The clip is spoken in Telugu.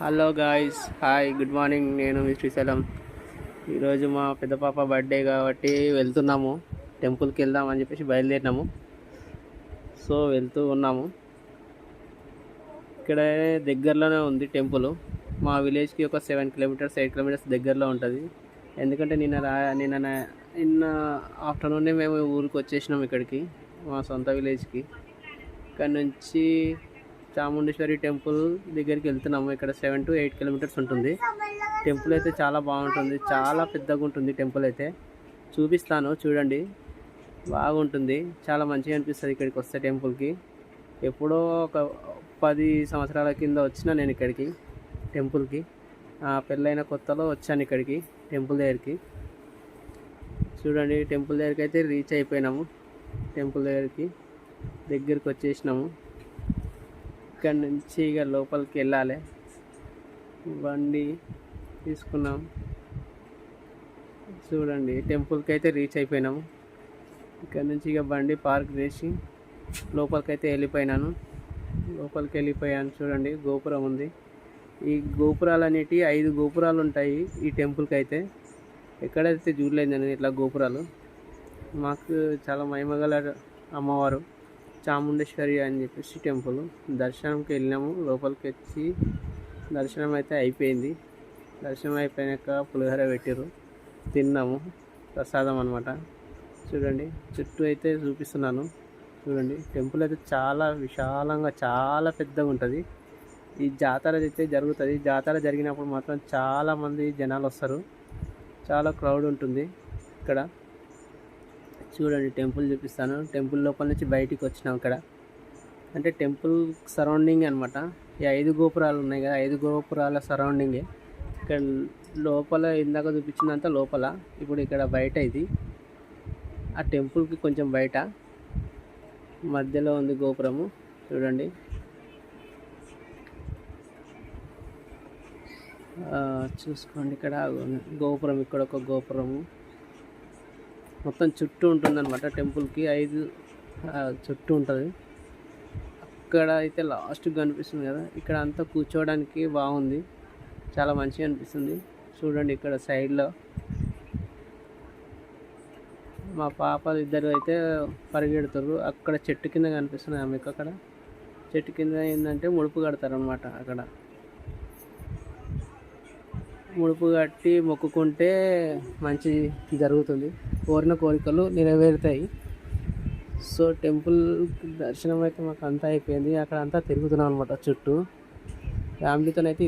Hello guys, hi, good morning. నేను మీ శ్రీశైలం. ఈరోజు మా పెద్ద పాప బర్త్డే కాబట్టి వెళ్తున్నాము. టెంపుల్కి వెళ్దామని చెప్పేసి బయలుదేరినాము. సో వెళ్తూ ఉన్నాము. ఇక్కడ దగ్గరలోనే ఉంది టెంపుల్. మా విలేజ్కి ఒక 7 కిలోమీటర్స్ 8 కిలోమీటర్స్ దగ్గరలో ఉంటుంది. ఎందుకంటే నిన్న ఆఫ్టర్నూనే మేము ఊరికి వచ్చేసినాం ఇక్కడికి, మా సొంత విలేజ్కి. ఇక్కడ నుంచి చాముండేశ్వరి టెంపుల్ దగ్గరికి వెళ్తున్నాము. ఇక్కడ 7 to 8 కిలోమీటర్స్ ఉంటుంది. టెంపుల్ అయితే చాలా బాగుంటుంది, చాలా పెద్దగా ఉంటుంది. టెంపుల్ అయితే చూపిస్తాను, చూడండి. బాగుంటుంది, చాలా మంచిగా అనిపిస్తుంది ఇక్కడికి వస్తే టెంపుల్కి. ఎప్పుడో ఒక 10 సంవత్సరాల కింద వచ్చిన నేను ఇక్కడికి టెంపుల్కి. పెళ్ళైన కొత్తలో వచ్చాను ఇక్కడికి టెంపుల్ దగ్గరికి. చూడండి, టెంపుల్ దగ్గరికి అయితే రీచ్ అయిపోయినాము. టెంపుల్ దగ్గరికి వచ్చేసినాము. ఇక్కడ నుంచి ఇక లోపలికి వెళ్ళాలి. బండి తీసుకున్నాం. చూడండి, టెంపుల్కి అయితే రీచ్ అయిపోయినాము. ఇక్కడ నుంచి ఇక బండి పార్క్ చేసి లోపలికి అయితే వెళ్ళిపోయాను. చూడండి, గోపురం ఉంది. ఈ గోపురాలు అనేటివి 5 గోపురాలు ఉంటాయి ఈ టెంపుల్కి అయితే. ఎక్కడైతే చూడలేదు నేను ఇట్లా గోపురాలు. మాకు చాలా మహిమగల అమ్మవారు చాముండేశ్వరి అని చెప్పేసి టెంపుల్. దర్శనంకి వెళ్ళినాము. లోపలికి వచ్చి దర్శనం అయితే అయిపోయింది. దర్శనం అయిపోయాక పులిహోర పెట్టారు, తిన్నాము. ప్రసాదం అనమాట. చూడండి, చుట్టూ అయితే చూపిస్తున్నాను. చూడండి, టెంపుల్ అయితే చాలా విశాలంగా, చాలా పెద్దగా ఉంటుంది. ఈ జాతర అయితే జరుగుతుంది. జాతర జరిగినప్పుడు మాత్రం చాలామంది జనాలు వస్తారు. చాలా క్రౌడ్ ఉంటుంది ఇక్కడ. చూడండి, టెంపుల్ చూపిస్తాను. టెంపుల్ లోపల నుంచి బయటికి వచ్చినాం. ఇక్కడ అంటే టెంపుల్ సరౌండింగ్ అనమాట. ఈ 5 గోపురాలు ఉన్నాయి కదా, 5 గోపురాల సరౌండింగే. ఇక్కడ లోపల ఇందాక చూపించినంత లోపల. ఇప్పుడు ఇక్కడ బయట, ఇది ఆ టెంపుల్కి కొంచెం బయట మధ్యలో ఉంది గోపురము. చూడండి, చూసుకోండి. ఇక్కడ గోపురం, ఇక్కడ ఒక గోపురము మొత్తం చుట్టూ ఉంటుందన్నమాట. టెంపుల్కి 5 చుట్టూ ఉంటుంది. అక్కడ అయితే లాస్ట్కి కనిపిస్తుంది కదా, ఇక్కడ అంతా కూర్చోవడానికి బాగుంది, చాలా మంచిగా అనిపిస్తుంది. చూడండి, ఇక్కడ సైడ్లో మా పాపలు ఇద్దరు అయితే పరిగెడుతారు. అక్కడ చెట్టు కింద కనిపిస్తుంది మీకు. అక్కడ చెట్టు కింద ఏంటంటే ముడుపు కడతారు అన్నమాట. అక్కడ ముడుపు కట్టి మొక్కుకుంటే మంచి జరుగుతుంది, కోరిన కోరికలు నెరవేరుతాయి. సో టెంపుల్ దర్శనం అయితే మాకు అంతా అయిపోయింది. అక్కడ అంతా తిరుగుతున్నాం అనమాట చుట్టూ. ఫ్యామిలీతోనైతే